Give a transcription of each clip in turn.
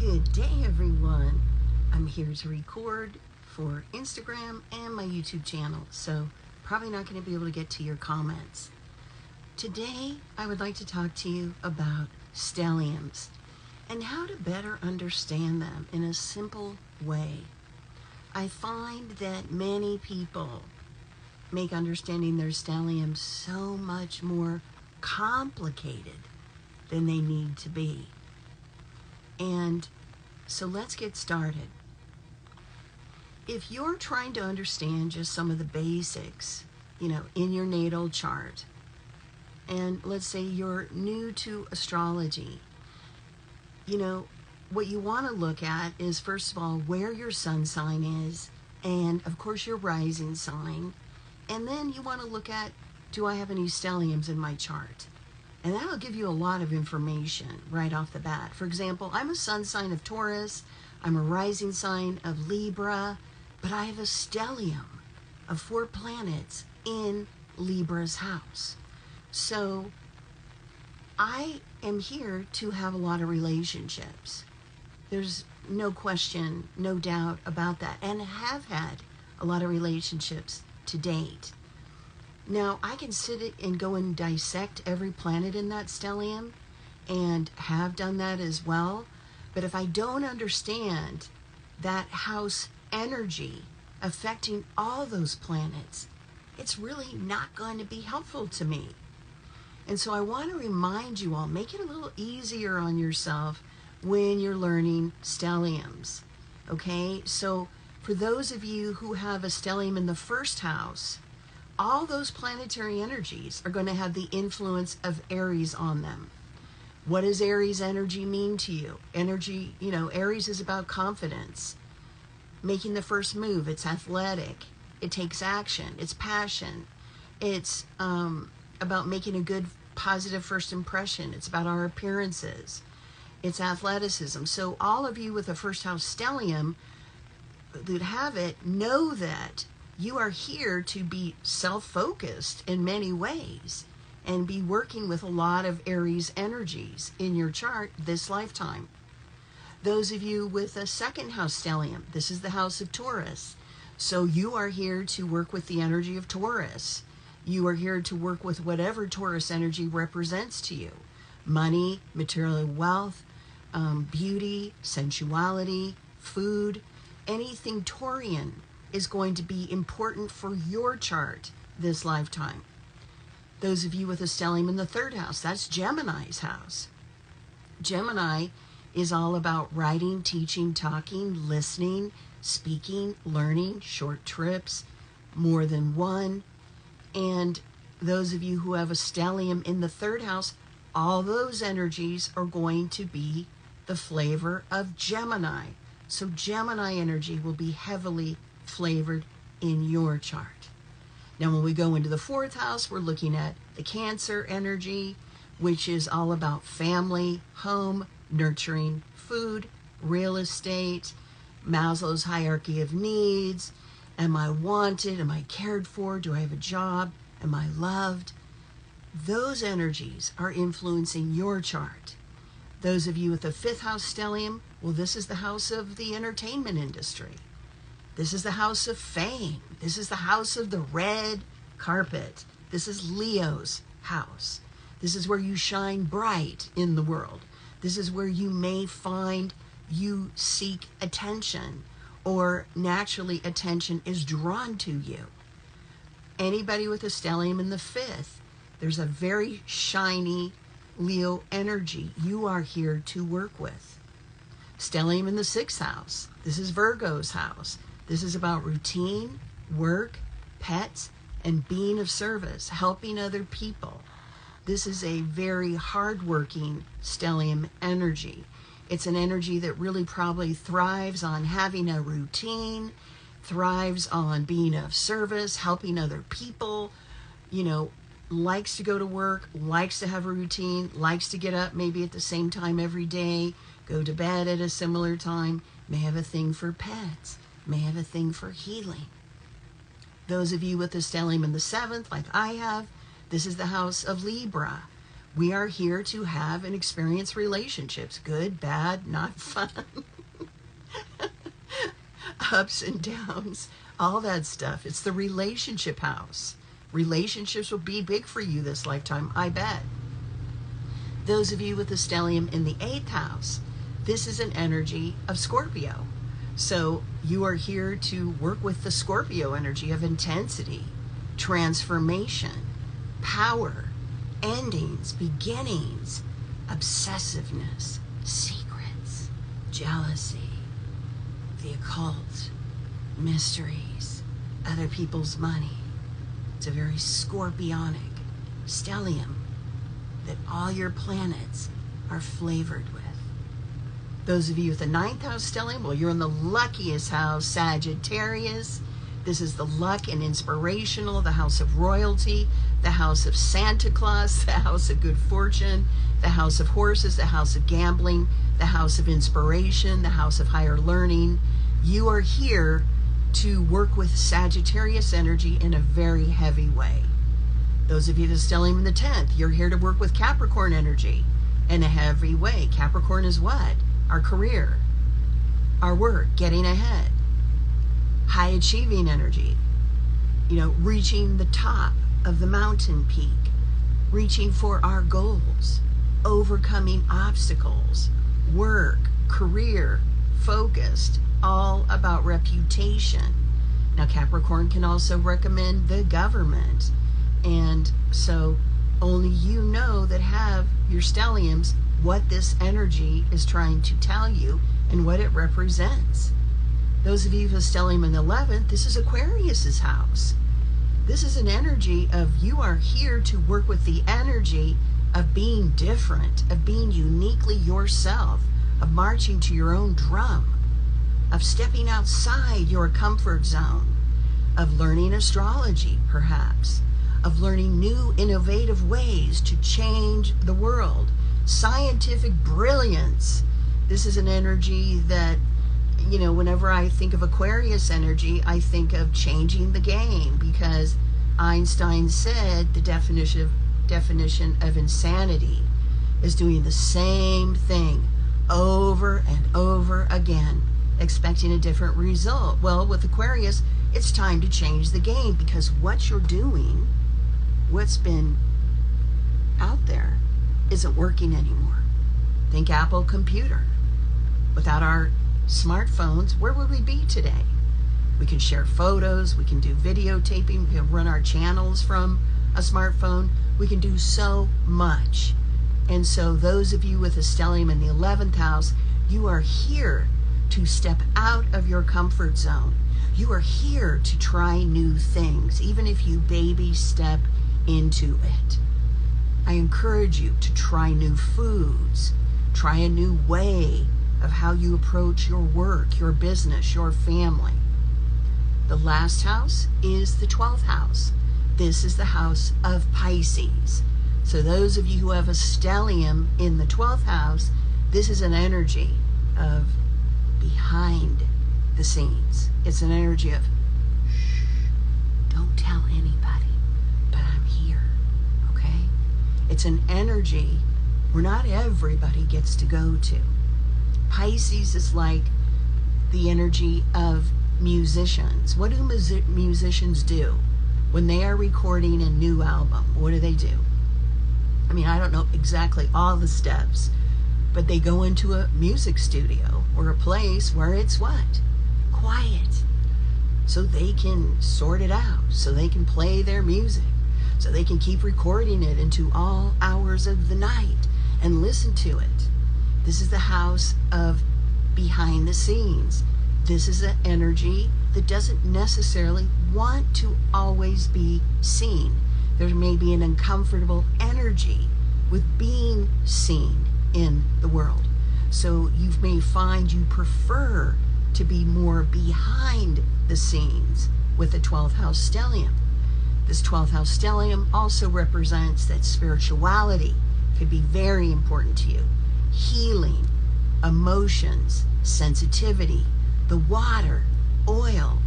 Good day, everyone. I'm here to record for Instagram and my YouTube channel, so probably not going to be able to get to your comments. Today, I would like to talk to you about stelliums and how to better understand them in a simple way. I find that many people make understanding their stelliums so much more complicated than they need to be. And so let's get started. If you're trying to understand just some of the basics, in your natal chart, and let's say you're new to astrology, what you want to look at is, first of all, where your sun sign is, and of course your rising sign. And then you want to look at, do I have any stelliums in my chart? And that'll give you a lot of information right off the bat. For example, I'm a sun sign of Taurus, I'm a rising sign of Libra, but I have a stellium of 4 planets in Libra's house. So I am here to have a lot of relationships. There's no question, no doubt about that, and have had a lot of relationships to date. Now, I can sit and go and dissect every planet in that stellium, and have done that as well. But if I don't understand that house energy affecting all those planets, it's really not going to be helpful to me. And so I want to remind you all, make it a little easier on yourself when you're learning stelliums. Okay, so for those of you who have a stellium in the first house, all those planetary energies are going to have the influence of Aries on them. What does Aries energy mean to you? Energy, Aries is about confidence, making the first move. It's athletic. It takes action. It's passion. It's about making a good, positive first impression. It's about our appearances. It's athleticism. So all of you with a first house stellium that have it know that you are here to be self-focused in many ways and be working with a lot of Aries energies in your chart this lifetime. Those of you with a second house stellium, this is the house of Taurus. So you are here to work with the energy of Taurus. You are here to work with whatever Taurus energy represents to you. Money, material wealth, beauty, sensuality, food, anything Taurian is going to be important for your chart this lifetime. Those of you with a stellium in the third house, that's Gemini's house. Gemini is all about writing, teaching, talking, listening, speaking, learning, short trips, more than one. And those of you who have a stellium in the third house, all those energies are going to be the flavor of Gemini. So Gemini energy will be heavily flavored in your chart. Now, when we go into the fourth house, we're looking at the Cancer energy, which is all about family, home, nurturing, food, real estate, Maslow's hierarchy of needs. Am I wanted? Am I cared for? Do I have a job? Am I loved? Those energies are influencing your chart. Those of you with the fifth house stellium, well, this is the house of the entertainment industry. This is the house of fame. This is the house of the red carpet. This is Leo's house. This is where you shine bright in the world. This is where you may find you seek attention, or naturally attention is drawn to you. Anybody with a stellium in the fifth, there's a very shiny Leo energy you are here to work with. Stellium in the sixth house, this is Virgo's house. This is about routine, work, pets, and being of service, helping other people. This is a very hardworking stellium energy. It's an energy that really probably thrives on having a routine, thrives on being of service, helping other people, likes to go to work, likes to have a routine, likes to get up maybe at the same time every day, go to bed at a similar time, may have a thing for pets, may have a thing for healing. Those of you with the stellium in the seventh, like I have, this is the house of Libra, We are here to have and experience relationships, good, bad, not fun, ups and downs, all that stuff. It's the relationship house. Relationships will be big for you this lifetime, I bet. Those of you with the stellium in the 8th house, this is an energy of Scorpio. So you are here to work with the Scorpio energy of intensity, transformation, power, endings, beginnings, obsessiveness, secrets, jealousy, the occult, mysteries, other people's money. It's a very scorpionic stellium that all your planets are flavored with. Those of you with the 9th house stellium, well, you're in the luckiest house, Sagittarius. This is the luck and inspirational, the house of royalty, the house of Santa Claus, the house of good fortune, the house of horses, the house of gambling, the house of inspiration, the house of higher learning. You are here to work with Sagittarius energy in a very heavy way. Those of you that stellium in the 10th, you're here to work with Capricorn energy in a heavy way. Capricorn is what? Our career, our work, getting ahead, high achieving energy, reaching the top of the mountain peak, reaching for our goals, overcoming obstacles, work, career, focused, all about reputation. Now, Capricorn can also recommend the government. And so only you know that have your stelliums what this energy is trying to tell you and what it represents. Those of you who have stellium in the 11th, this is Aquarius's house. This is an energy of you are here to work with the energy of being different, of being uniquely yourself, of marching to your own drum, of stepping outside your comfort zone, of learning astrology, perhaps, of learning new innovative ways to change the world, scientific brilliance. This is an energy that, whenever I think of Aquarius energy, I think of changing the game, because Einstein said the definition of insanity is doing the same thing over and over again, expecting a different result. Well, with Aquarius, it's time to change the game, because what you're doing, what's been out there, isn't working anymore. Think Apple computer. Without our smartphones, where would we be today? We can share photos, we can do videotaping, we can run our channels from a smartphone. We can do so much. And so those of you with a stellium in the 11th house, you are here to step out of your comfort zone. You are here to try new things, even if you baby step into it. I encourage you to try new foods, try a new way of how you approach your work, your business, your family. The last house is the 12th house. This is the house of Pisces. So those of you who have a stellium in the 12th house, this is an energy of behind the scenes. It's an energy of, shh, don't tell anybody, but I'm here, okay? It's an energy where not everybody gets to go to. Pisces is like the energy of musicians. What do musicians do when they are recording a new album? What do they do? I mean, I don't know exactly all the steps, but they go into a music studio or a place where it's what? Quiet. So they can sort it out, so they can play their music, so they can keep recording it into all hours of the night and listen to it. This is the house of behind the scenes. This is an energy that doesn't necessarily want to always be seen. There may be an uncomfortable energy with being seen in the world. So you may find you prefer to be more behind the scenes with the 12th house stellium. This 12th house stellium also represents that spirituality could be very important to you. Healing, emotions, sensitivity, the water, oil,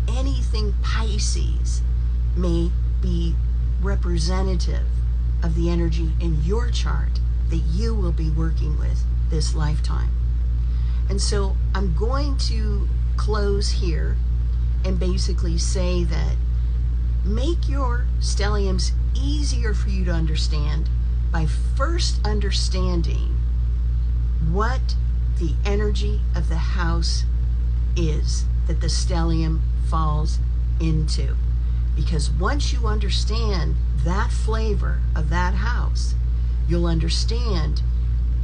anything Pisces may be representative of the energy in your chart that you will be working with this lifetime. And so I'm going to close here and basically say that make your stelliums easier for you to understand by first understanding what the energy of the house is that the stellium falls into. Because once you understand that flavor of that house, you'll understand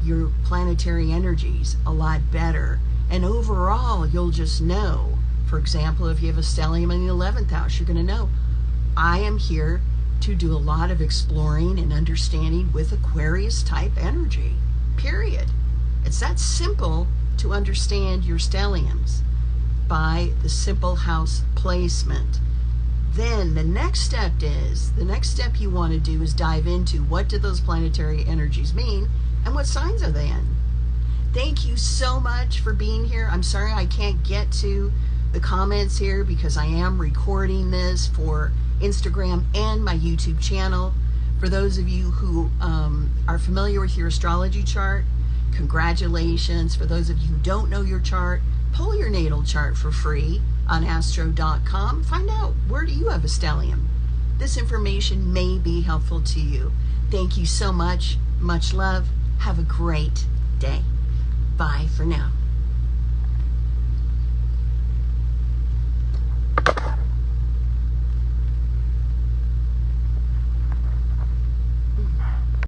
your planetary energies a lot better. And overall, you'll just know, for example, if you have a stellium in the 11th house, you're going to know, I am here to do a lot of exploring and understanding with Aquarius type energy, period. It's that simple to understand your stelliums by the simple house placement. Then the next step you want to do is dive into what do those planetary energies mean and what signs are they in. Thank you so much for being here. I'm sorry I can't get to the comments here because I am recording this for Instagram and my YouTube channel. For those of you who are familiar with your astrology chart, congratulations. For those of you who don't know your chart, pull your natal chart for free on astro.com. Find out, where do you have a stellium? This information may be helpful to you. Thank you so much. Much love. Have a great day. Bye for now.